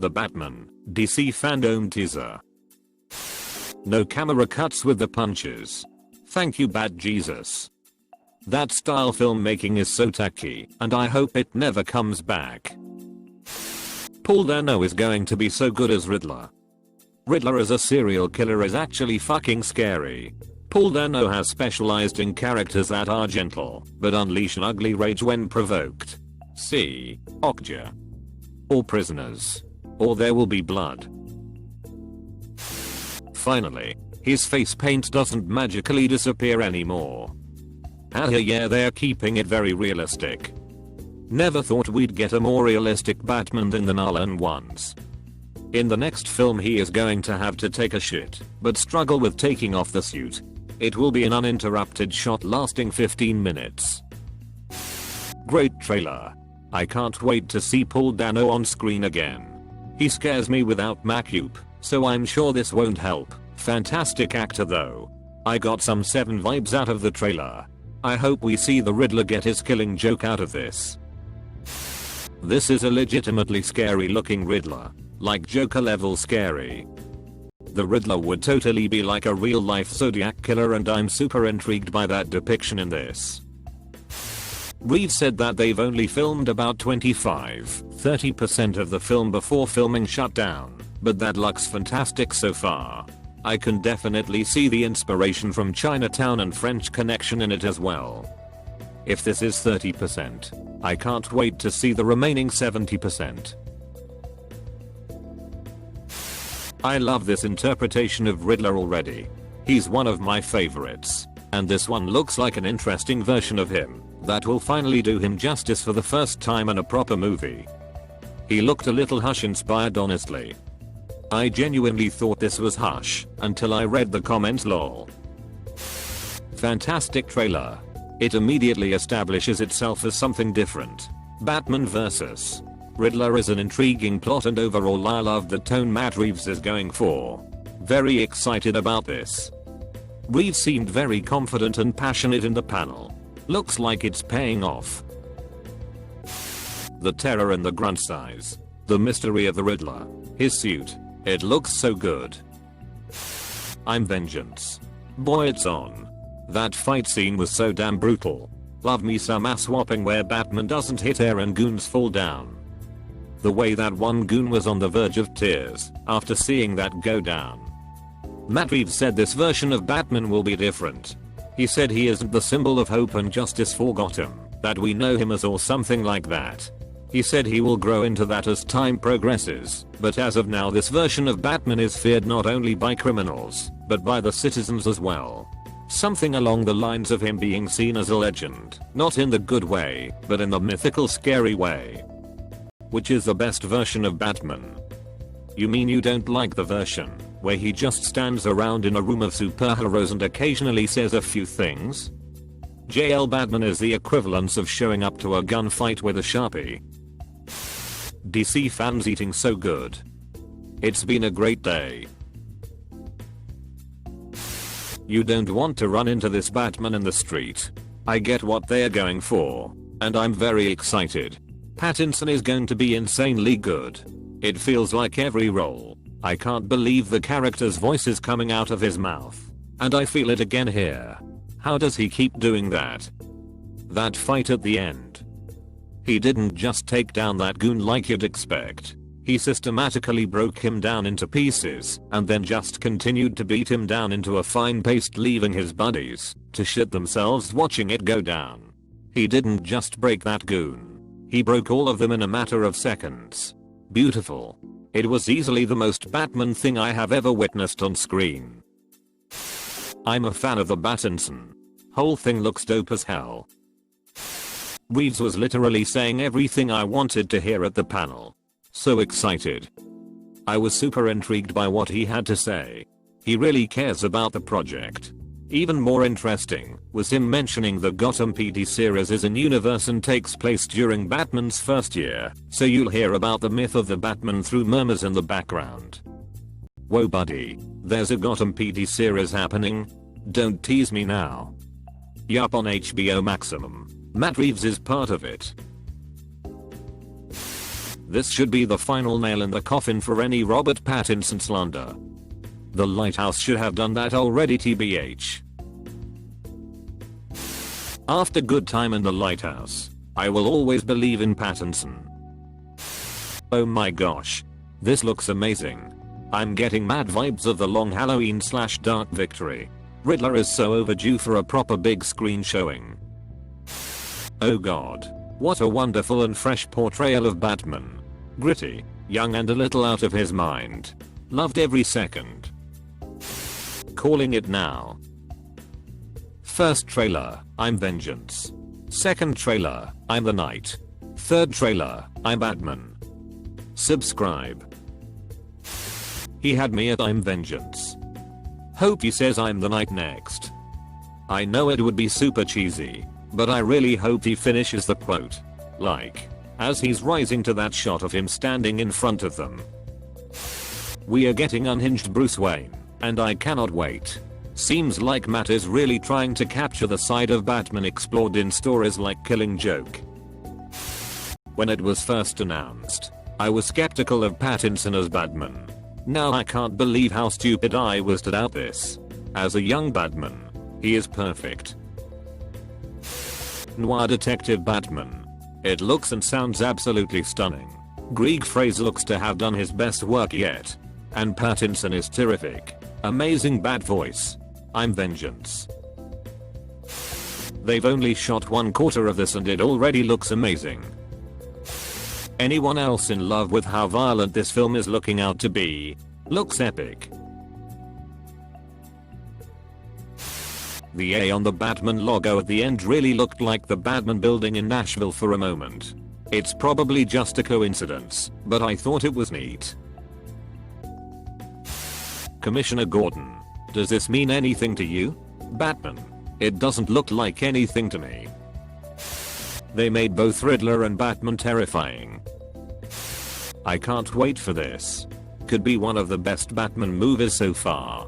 The Batman, DC fandom teaser. No camera cuts with the punches. Thank you Bat Jesus. That style filmmaking is so tacky, and I hope it never comes back. Paul Dano is going to be so good as Riddler. Riddler as a serial killer is actually fucking scary. Paul Dano has specialized in characters that are gentle, but unleash an ugly rage when provoked. See Okja. Or Prisoners. Or There Will Be Blood. Finally, his face paint doesn't magically disappear anymore. Yeah, they're keeping it very realistic. Never thought we'd get a more realistic Batman than the Nolan ones. In the next film he is going to have to take a shit, but struggle with taking off the suit. It will be an uninterrupted shot lasting 15 minutes. Great trailer. I can't wait to see Paul Dano on screen again. He scares me without makeup, so I'm sure this won't help. Fantastic actor though. I got some 7 vibes out of the trailer. I hope we see the Riddler get his killing joke out of this. This is a legitimately scary looking Riddler. Like Joker level scary. The Riddler would totally be like a real life Zodiac killer and I'm super intrigued by that depiction in this. Reeves said that they've only filmed about 25-30% of the film before filming shut down, but that looks fantastic so far. I can definitely see the inspiration from Chinatown and French Connection in it as well. If this is 30%, I can't wait to see the remaining 70%. I love this interpretation of Riddler already. He's one of my favorites, and this one looks like an interesting version of him that will finally do him justice for the first time in a proper movie. He looked a little Hush inspired honestly. I genuinely thought this was Hush until I read the comments lol. Fantastic trailer. It immediately establishes itself as something different. Batman vs. Riddler is an intriguing plot and overall I love the tone Matt Reeves is going for. Very excited about this. Reeves seemed very confident and passionate in the panel. Looks like it's paying off. The terror in the grunt size. The mystery of the Riddler. His suit. It looks so good. I'm vengeance. Boy it's on. That fight scene was so damn brutal. Love me some ass whopping where Batman doesn't hit air and goons fall down. The way that one goon was on the verge of tears after seeing that go down. Matt Reeves said this version of Batman will be different. He said he isn't the symbol of hope and justice for Gotham that we know him as or something like that. He said he will grow into that as time progresses, but as of now this version of Batman is feared not only by criminals, but by the citizens as well. Something along the lines of him being seen as a legend, not in the good way, but in the mythical scary way. Which is the best version of Batman? You mean you don't like the version where he just stands around in a room of superheroes and occasionally says a few things? JL Batman is the equivalence of showing up to a gunfight with a Sharpie. DC fans eating so good. It's been a great day. You don't want to run into this Batman in the street. I get what they're going for, and I'm very excited. Pattinson is going to be insanely good. It feels like every role. I can't believe the character's voice is coming out of his mouth. And I feel it again here. How does he keep doing that? That fight at the end. He didn't just take down that goon like you'd expect. He systematically broke him down into pieces and then just continued to beat him down into a fine paste, leaving his buddies to shit themselves watching it go down. He didn't just break that goon. He broke all of them in a matter of seconds. Beautiful. It was easily the most Batman thing I have ever witnessed on screen. I'm a fan of the Pattinson. Whole thing looks dope as hell. Reeves was literally saying everything I wanted to hear at the panel. So excited. I was super intrigued by what he had to say. He really cares about the project. Even more interesting was him mentioning the Gotham PD series is in universe and takes place during Batman's first year, so you'll hear about the myth of the Batman through murmurs in the background. Whoa buddy, there's a Gotham PD series happening? Don't tease me now. Yup, on HBO Maximum. Matt Reeves is part of it. This should be the final nail in the coffin for any Robert Pattinson slander. The Lighthouse should have done that already tbh. After good time in The Lighthouse, I will always believe in Pattinson. Oh my gosh. This looks amazing. I'm getting mad vibes of the long Halloween / Dark Victory. Riddler is so overdue for a proper big screen showing. Oh god. What a wonderful and fresh portrayal of Batman. Gritty, young and a little out of his mind. Loved every second. Calling it now. First trailer, I'm Vengeance. Second trailer, I'm the Knight. Third trailer, I'm Batman. Subscribe. He had me at I'm Vengeance. Hope he says I'm the Knight next. I know it would be super cheesy, but I really hope he finishes the quote. Like, as he's rising to that shot of him standing in front of them. We are getting unhinged Bruce Wayne, and I cannot wait. Seems like Matt is really trying to capture the side of Batman explored in stories like Killing Joke. When it was first announced, I was skeptical of Pattinson as Batman. Now I can't believe how stupid I was to doubt this. As a young Batman, he is perfect. Noir Detective Batman. It looks and sounds absolutely stunning. Greg Fraser looks to have done his best work yet. And Pattinson is terrific. Amazing bat voice. I'm Vengeance. They've only shot 1/4 of this and it already looks amazing. Anyone else in love with how violent this film is looking out to be? Looks epic. The A on the Batman logo at the end really looked like the Batman building in Nashville for a moment. It's probably just a coincidence, but I thought it was neat. Commissioner Gordon. Does this mean anything to you? Batman. It doesn't look like anything to me. They made both Riddler and Batman terrifying. I can't wait for this. Could be one of the best Batman movies so far.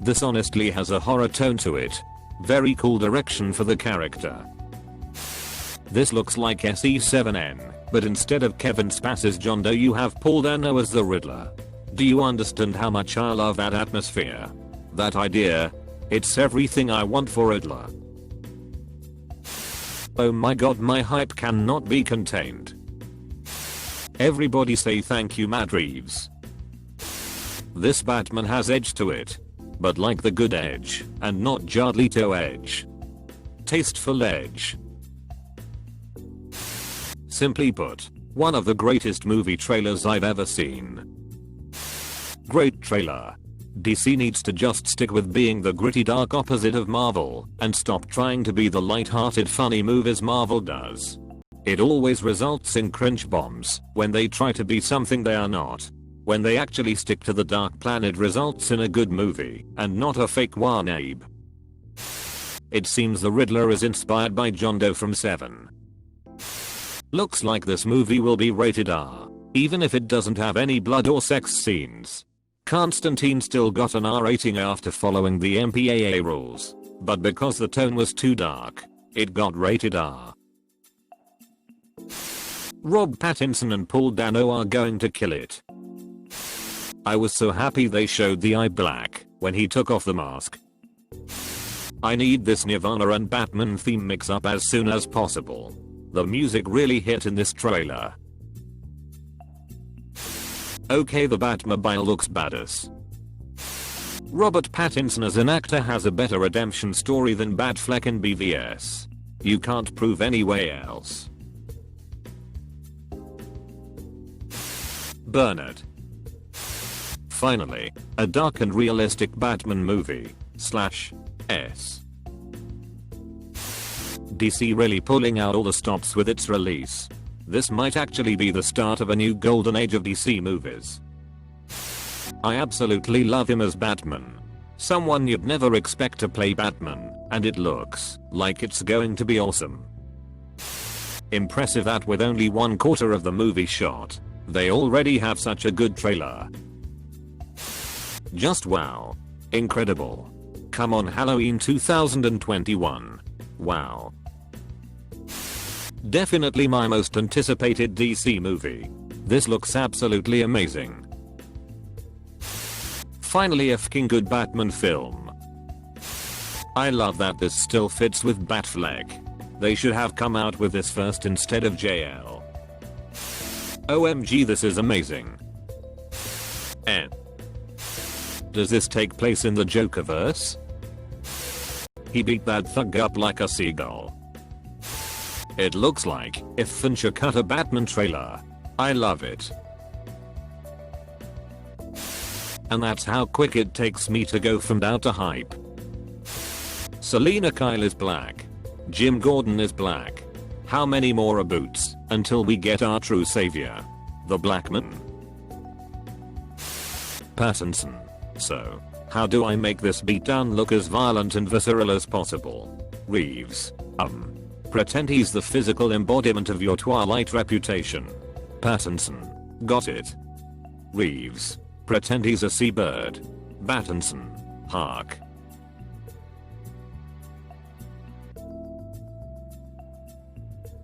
This honestly has a horror tone to it. Very cool direction for the character. This looks like SE7N, but instead of Kevin Spacey's John Doe you have Paul Dano as the Riddler. Do you understand how much I love that atmosphere? That idea? It's everything I want for Riddler. Oh my god, my hype cannot be contained. Everybody say thank you Matt Reeves. This Batman has edge to it. But like the good edge, and not Jared Leto edge. Tasteful edge. Simply put, one of the greatest movie trailers I've ever seen. Great trailer. DC needs to just stick with being the gritty dark opposite of Marvel and stop trying to be the light-hearted funny movies Marvel does. It always results in cringe bombs when they try to be something they are not. When they actually stick to the dark plan it results in a good movie and not a fake one Abe. It seems the Riddler is inspired by John Doe from Seven. Looks like this movie will be rated R, even if it doesn't have any blood or sex scenes. Constantine still got an R rating after following the MPAA rules, but because the tone was too dark, it got rated R. Rob Pattinson and Paul Dano are going to kill it. I was so happy they showed the eye black when he took off the mask. I need this Nirvana and Batman theme mix up as soon as possible. The music really hit in this trailer. Okay, the Batmobile looks badass. Robert Pattinson as an actor has a better redemption story than Batfleck in BVS. You can't prove any way else. Bernard. Finally, a dark and realistic Batman movie /S. DC really pulling out all the stops with its release. This might actually be the start of a new golden age of DC movies. I absolutely love him as Batman. Someone you'd never expect to play Batman, and it looks like it's going to be awesome. Impressive that with only 1/4 of the movie shot, they already have such a good trailer. Just wow. Incredible. Come on Halloween 2021. Wow. Definitely my most anticipated DC movie. This looks absolutely amazing. Finally a fucking good Batman film. I love that this still fits with Batfleck. They should have come out with this first instead of JL. OMG, this is amazing. And does this take place in the Jokerverse? He beat that thug up like a seagull. It looks like if Fincher cut a Batman trailer. I love it. And that's how quick it takes me to go from doubt to hype. Selena Kyle is black. Jim Gordon is black. How many more reboots until we get our true savior? The Blackman? Pattinson. So, how do I make this beatdown look as violent and visceral as possible? Reeves. Pretend he's the physical embodiment of your Twilight reputation. Pattinson. Got it. Reeves. Pretend he's a seabird. Pattinson. Hark.